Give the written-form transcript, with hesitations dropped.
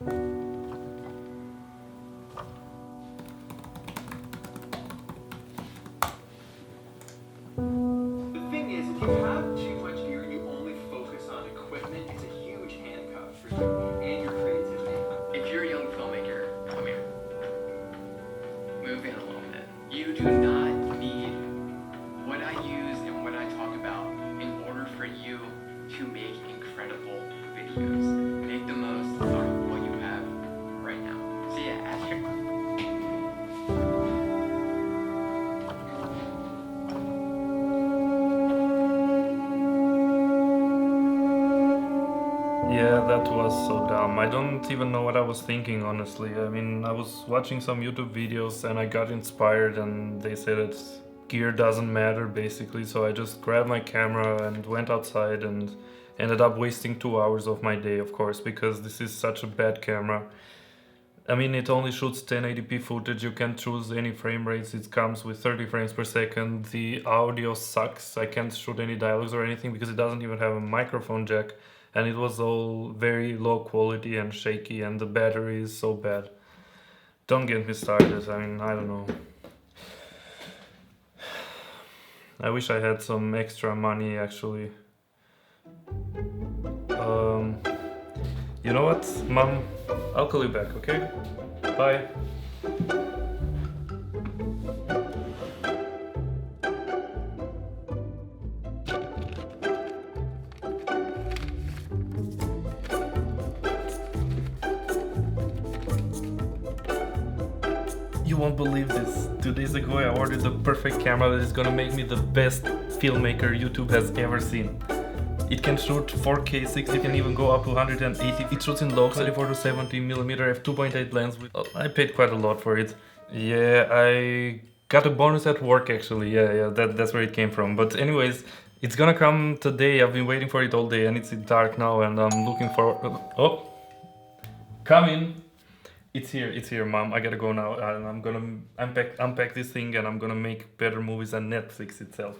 The thing is, if you have too much gear and you only focus on equipment, it's a huge handcuff for you and your creativity. If you're a young filmmaker, come here. Move in a little bit. You do not need what I use and what I talk about in order for you to make incredible videos. Make the most out of what you have right now. See ya, Asher. Yeah, that was so dumb. I don't even know what I was thinking, honestly. I mean, I was watching some YouTube videos and I got inspired and they said that gear doesn't matter, basically. So I just grabbed my camera and went outside and ended up wasting 2 hours of my day, of course, because this is such a bad camera. I mean, it only shoots 1080p footage, you can choose any frame rates, it comes with 30 frames per second. The audio sucks, I can't shoot any dialogues or anything because it doesn't even have a microphone jack. And it was all very low quality and shaky, and the battery is so bad. Don't get me started, I mean, I don't know. I wish I had some extra money, actually. You know what, Mom? I'll call you back, okay? Bye. You won't believe this. 2 days ago I ordered the perfect camera that is gonna make me the best filmmaker YouTube has ever seen. It can shoot 4K 60, can even go up to 180. It shoots in low 34 to 70mm f2.8 lens with... I paid quite a lot for it. Yeah, I got a bonus at work actually. Yeah, that's where it came from. But anyways, it's gonna come today. I've been waiting for it all day and it's dark now and I'm looking for... Oh! Come in! It's here, Mom. I gotta go now. I'm gonna unpack this thing and I'm gonna make better movies than Netflix itself.